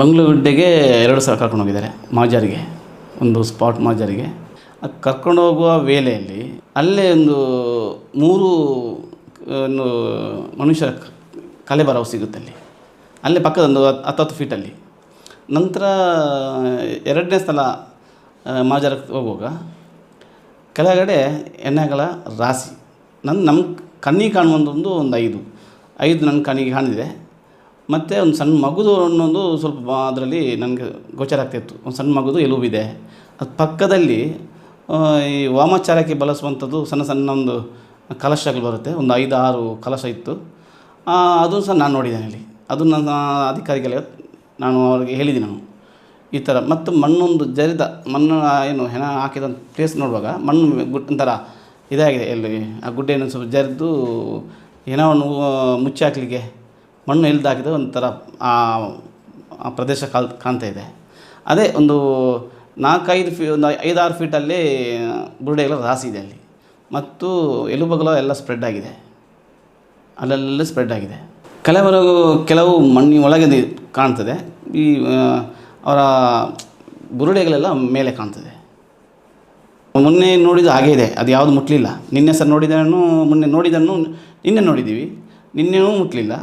ಮಂಗಳೂರುಡ್ಡೆಗೆ 2 ಸಲ ಕರ್ಕೊಂಡು ಹೋಗಿದ್ದಾರೆ ಮಾಜಾರಿಗೆ, ಒಂದು ಸ್ಪಾಟ್ ಮಾಜಾರಿಗೆ. ಕರ್ಕೊಂಡು ಹೋಗುವ ವೇಳೆಯಲ್ಲಿ ಅಲ್ಲೇ ಒಂದು 3 ಒಂದು ಮನುಷ್ಯರ ಕಲೆಬರವು ಸಿಗುತ್ತೆ ಅಲ್ಲೇ ಪಕ್ಕದ ಒಂದು 10 ಫೀಟಲ್ಲಿ. ನಂತರ 2ನೇ ಸಲ ಮಾಜಾರಕ್ಕೆ ಹೋಗುವಾಗ ಕೆಳಗಡೆ ಎಣ್ಣೆಗಳ ರಾಶಿ ನಮ್ಮ ಕಣ್ಣಿಗೆ ಕಾಣುವಂಥದ್ದು ಒಂದು 5 ನನ್ನ ಕಣ್ಣಿಗೆ ಕಾಣಿದೆ. ಮತ್ತು ಒಂದು ಸಣ್ಣ ಮಗುದು ಅನ್ನೊಂದು ಸ್ವಲ್ಪ ಅದರಲ್ಲಿ ನನಗೆ ಗೋಚರ ಆಗ್ತಾಯಿತ್ತು. ಒಂದು ಸಣ್ಣ ಮಗುದು ಎಲುಬಿದೆ. ಅದು ಪಕ್ಕದಲ್ಲಿ ಈ ವಾಮಾಚಾರಕ್ಕೆ ಬಳಸುವಂಥದ್ದು ಸಣ್ಣ ಒಂದು ಕಲಶಗಳು ಬರುತ್ತೆ, ಒಂದು 5-6 ಕಲಶ ಇತ್ತು. ಅದು ಸಹ ನಾನು ನೋಡಿದ್ದೇನೆ ಅಲ್ಲಿ. ಅದು ನನ್ನ ಅಧಿಕಾರಿಗಳ ನಾನು ಅವರಿಗೆ ಹೇಳಿದ್ದೀನಿ ನಾನು ಈ ಥರ. ಮತ್ತು ಮಣ್ಣೊಂದು ಜರಿದ ಮಣ್ಣು ಏನು ಹೆಣ ಹಾಕಿದ ಪ್ಲೇಸ್ ನೋಡುವಾಗ ಮಣ್ಣು ಒಂಥರ ಇದಾಗಿದೆ. ಎಲ್ಲಿ ಆ ಗುಡ್ಡೆಯನ್ನು ಸ್ವಲ್ಪ ಜರಿದು ಹೆಣವನ್ನು ಮುಚ್ಚಿ ಹಾಕಲಿಕ್ಕೆ ಮಣ್ಣು ಎಲ್ದು ಹಾಕಿದ ಒಂಥರ ಆ ಪ್ರದೇಶ ಕಾಣ್ತಾ ಇದೆ. ಅದೇ ಒಂದು 4-5 ಒಂದು 5-6 ಫೀಟಲ್ಲಿ ಬುರುಡೆಗಳ ರಾಶಿ ಇದೆ ಅಲ್ಲಿ. ಮತ್ತು ಎಲುಬುಗಳು ಎಲ್ಲ ಸ್ಪ್ರೆಡ್ ಆಗಿದೆ, ಅಲ್ಲೆಲ್ಲ ಸ್ಪ್ರೆಡ್ ಆಗಿದೆ. ಕೆಲವು ಮಣ್ಣಿನ ಒಳಗೆ ಕಾಣ್ತದೆ. ಈ ಅವರ ಬುರುಡೆಗಳೆಲ್ಲ ಮೇಲೆ ಕಾಣ್ತದೆ. ಮೊನ್ನೆ ನೋಡಿದ್ದು ಹಾಗೇ ಇದೆ, ಅದು ಯಾವುದು ಮುಟ್ಟಲಿಲ್ಲ. ನಿನ್ನೆ ಸಹ ನೋಡಿದ್ದನ್ನು ಮೊನ್ನೆ ನೋಡಿದ್ದನ್ನು ನಿನ್ನೆ ನೋಡಿದ್ದೀವಿ, ನಿನ್ನೆನೂ ಮುಟ್ಟಲಿಲ್ಲ.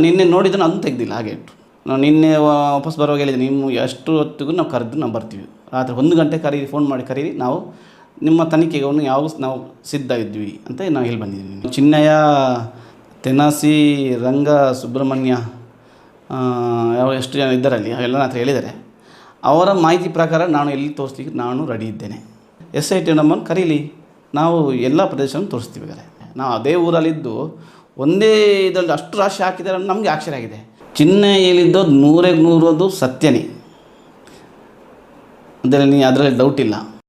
ನಿನ್ನೆ ನೋಡಿದ್ದನ್ನು ಅದನ್ನು ತೆಗೆದಿಲ್ಲ, ಹಾಗೆ ಇಟ್ಟು. ನಾವು ನಿನ್ನೆ ವಾಪಸ್ ಬರುವಾಗ ಹೇಳಿದೆ, ನೀವು ಎಷ್ಟು ಹೊತ್ತಿಗೂ ನಾವು ಕರೆದು ನಾವು ಬರ್ತೀವಿ. ರಾತ್ರಿ 1 ಗಂಟೆ ಫೋನ್ ಮಾಡಿ ಕರೀರಿ, ನಾವು ನಿಮ್ಮ ತನಿಖೆಗೆ ಯಾವಾಗ ನಾವು ಸಿದ್ಧ ಇದ್ವಿ ಅಂತ ನಾವು ಹೇಳಿ ಬಂದಿದ್ದೀವಿ. ಚಿನ್ನಯ್ಯ, ತೆನಾಸಿ, ರಂಗ, ಸುಬ್ರಹ್ಮಣ್ಯ ಎಷ್ಟು ಜನ ಇದ್ದಾರಲ್ಲಿ ಅವೆಲ್ಲ ನನ್ನ ಹತ್ರ ಹೇಳಿದ್ದಾರೆ. ಅವರ ಮಾಹಿತಿ ಪ್ರಕಾರ ನಾನು ಎಲ್ಲಿ ತೋರಿಸ್ಲಿಕ್ಕೆ ನಾನು ರೆಡಿ ಇದ್ದೇನೆ. SIT ನಮ್ಮನ್ನು ಕರೀಲಿ, ನಾವು ಎಲ್ಲ ಪ್ರದೇಶವನ್ನು ತೋರಿಸ್ತೀವಿ. ನಾವು ಅದೇ ಊರಲ್ಲಿದ್ದು ಒಂದೇ ಇದರಲ್ಲಿ ಅಷ್ಟು ರಾಶಿ ಹಾಕಿದ್ದಾರೆ ನಮಗೆ ಆಶ್ಚರ್ಯ ಆಗಿದೆ. ಚಿನ್ನ ಹೇಳಿದ್ದು 100% ಸತ್ಯನೇ, ಅದರಲ್ಲಿ ಡೌಟ್ ಇಲ್ಲ.